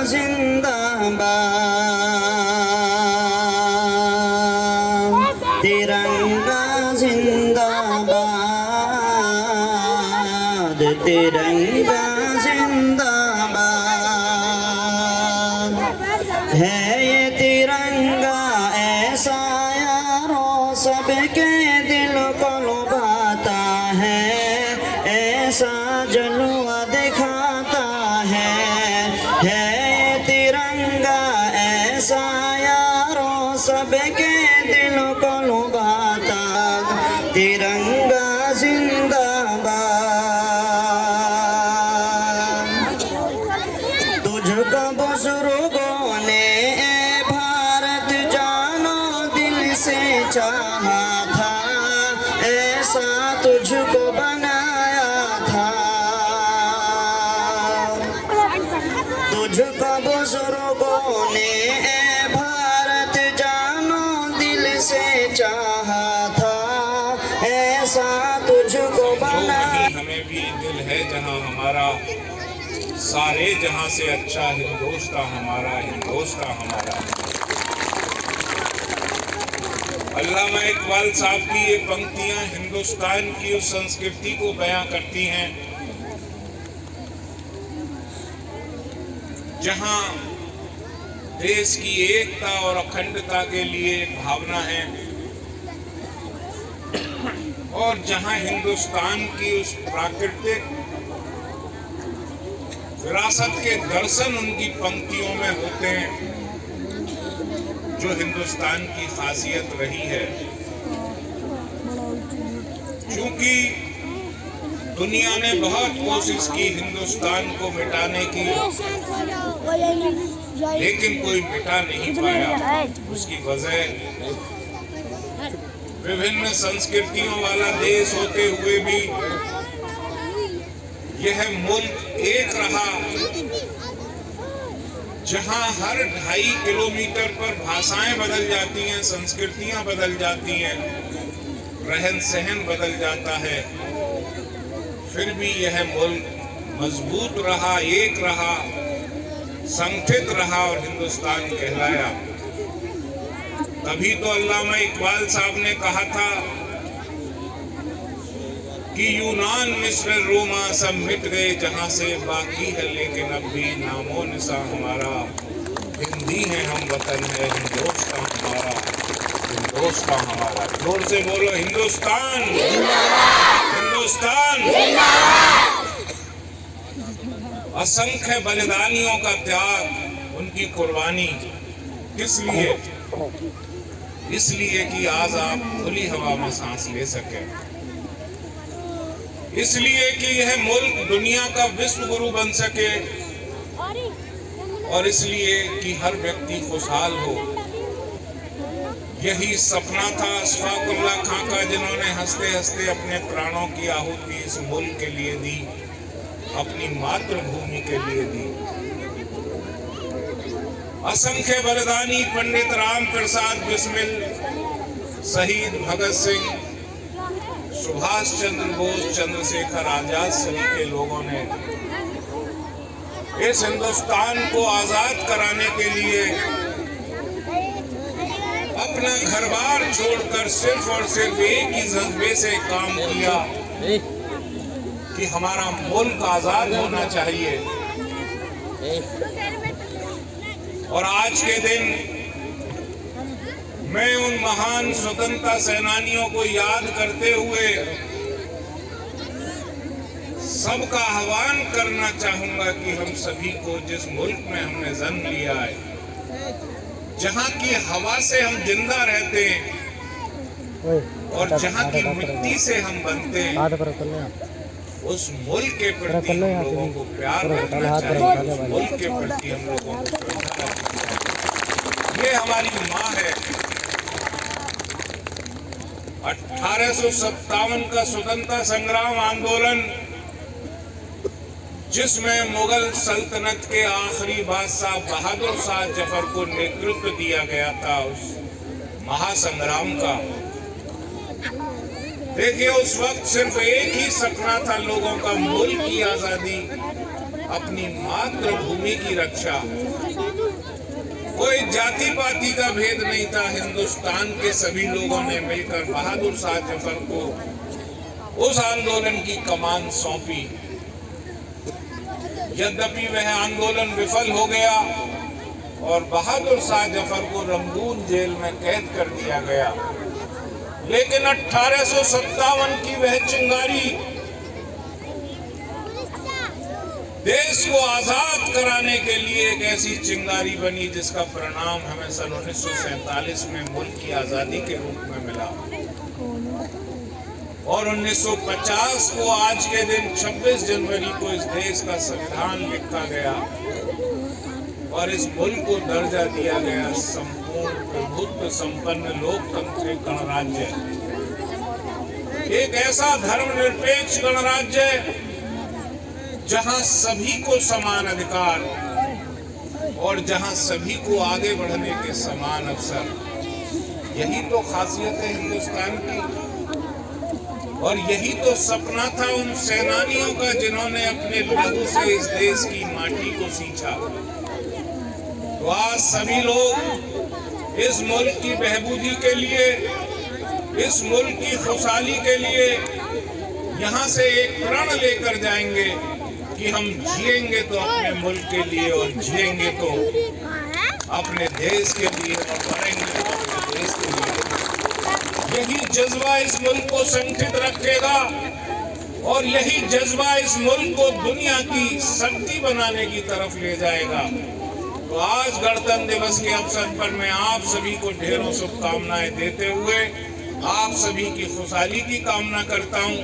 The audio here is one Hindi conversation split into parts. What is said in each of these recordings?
जिंदाबाद, तिरंगा जिंदाबाद, तिरंगा जिंदाबाद। है ये तिरंगा ऐसा यारों सबके दिल को लुभाता है, ऐसा जलवा दिखाता है ये तिरंगा ऐसा यारों सबके दिल को लुभाता। तिरंगा जिंदाबाद। तुझको बुजुर्गों ने भारत जानो दिल से चाहा था, ऐसा तुझको बनाया था। तुझको बुजुर्गों ने भारत जानो दिल से चाहा था, ऐसा तुझको बनाया। हमें भी दिल है जहां हमारा, सारे जहां से अच्छा हिंदुस्तान हमारा, हिंदुस्तान हमारा। अल्लामा इकबाल साहब की ये पंक्तियां हिंदुस्तान की उस संस्कृति को बयां करती हैं जहां देश की एकता और अखंडता के लिए भावना है, और जहां हिंदुस्तान की उस प्राकृतिक विरासत के दर्शन उनकी पंक्तियों में होते हैं, जो हिंदुस्तान की खासियत रही है। क्योंकि दुनिया ने बहुत कोशिश की हिंदुस्तान को मिटाने की, लेकिन कोई मिटा नहीं पाया। उसकी वजह विभिन्न संस्कृतियों वाला देश होते हुए भी यह मुल्क एक रहा, जहां हर 2.5 किलोमीटर पर भाषाएं बदल जाती हैं, संस्कृतियां बदल जाती हैं, रहन सहन बदल जाता है, फिर भी यह मुल्क मजबूत रहा, एक रहा, संगठित रहा और हिंदुस्तान कहलाया। तभी तो अल्लामा इकबाल साहब ने कहा था कि यूनान मिस्र रोमा सब मिट गए जहां से, बाकी है लेकिन अब भी नामो निशा हमारा। हिंदी है हम, वतन है हिंदुस्तान हमारा, हिंदुस्तान हमारा। जोर से बोलो हिंदुस्तान, हिंदुस्तान। असंख्य बलिदानियों का त्याग, उनकी कुर्बानी किस लिए? इसलिए कि आज आप खुली हवा में सांस ले सके, इसलिए कि यह मुल्क दुनिया का विश्व गुरु बन सके, और इसलिए कि हर व्यक्ति खुशहाल हो। यही सपना था अशफाकुल्लाह खां का, जिन्होंने हंसते हंसते अपने प्राणों की आहुति इस मुल्क के लिए दी, अपनी मातृभूमि के लिए दी। असंख्य बलिदानी पंडित राम प्रसाद बिस्मिल, शहीद भगत सिंह, सुभाष चंद्र बोस, चंद्रशेखर आजाद सभी के लोगों ने इस हिंदुस्तान को आजाद कराने के लिए अपना घर-बार छोड़कर सिर्फ और सिर्फ एक ही जज्बे से काम किया कि हमारा मुल्क आजाद होना चाहिए। और आज के दिन मैं उन महान स्वतंत्रता सेनानियों को याद करते हुए सबका आह्वान करना चाहूंगा कि हम सभी को, जिस मुल्क में हमने जन्म लिया है, जहां की हवा से हम जिंदा रहते हैं और जहां की मिट्टी से हम बनते हैं, उस मुल्क के प्रति हम लोगों को प्यार रखना चाहिए, उस मुल्क के प्रति हम लोगों को श्रद्धा रखनी चाहिए। ये हमारी माँ है। 1857 का स्वतंत्रता संग्राम आंदोलन, जिसमें मुगल सल्तनत के आखिरी बादशाह बहादुर शाह जफर को नेतृत्व दिया गया था, उस महासंग्राम का। देखिए, उस वक्त सिर्फ एक ही सपना था लोगों का, मुल्क की आजादी, अपनी मातृभूमि की रक्षा। कोई जाति पाति का भेद नहीं था, हिंदुस्तान के सभी लोगों ने मिलकर बहादुर शाह जफर को उस आंदोलन की कमान सौंपी। यद्यपि वह आंदोलन विफल हो गया और बहादुर शाह जफर को रंगून जेल में कैद कर दिया गया, लेकिन 1857 की वह चिंगारी देश को आजाद कराने के लिए एक ऐसी चिंगारी बनी जिसका परिणाम हमें सन 1947 में मुल्क की आजादी के रूप में मिला। और 1950 को आज के दिन 26 जनवरी को इस देश का संविधान लिखा गया और इस मुल्क को दर्जा दिया गया संपूर्ण प्रभुत्व संपन्न लोकतांत्रिक गणराज्य, एक ऐसा धर्मनिरपेक्ष गणराज्य जहां सभी को समान अधिकार और जहां सभी को आगे बढ़ने के समान अवसर। यही तो खासियत है हिंदुस्तान की और यही तो सपना था उन सेनानियों का जिन्होंने अपने लहू से इस देश की माटी को सींचा। तो आज सभी लोग इस मुल्क की बहबूदी के लिए, इस मुल्क की खुशहाली के लिए यहाँ से एक प्रण लेकर जाएंगे कि हम जिएंगे तो अपने मुल्क के लिए और जिएंगे तो अपने देश के लिए और मरेंगे तो अपने देश के लिए। यही जज्बा इस मुल्क को संगठित रखेगा और यही जज्बा इस मुल्क को दुनिया की शक्ति बनाने की तरफ ले जाएगा। तो आज गणतंत्र दिवस के अवसर पर मैं आप सभी को ढेरों शुभकामनाएं देते हुए आप सभी की खुशहाली की कामना करता हूं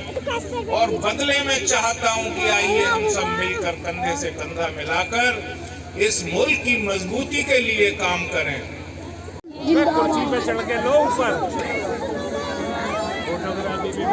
और बदले में चाहता हूं कि आइए हम सब मिलकर कंधे से कंधा मिलाकर इस मुल्क की मजबूती के लिए काम करें। कुर्सी पे चढ़ के लो ऊपर फोटोग्राफी भी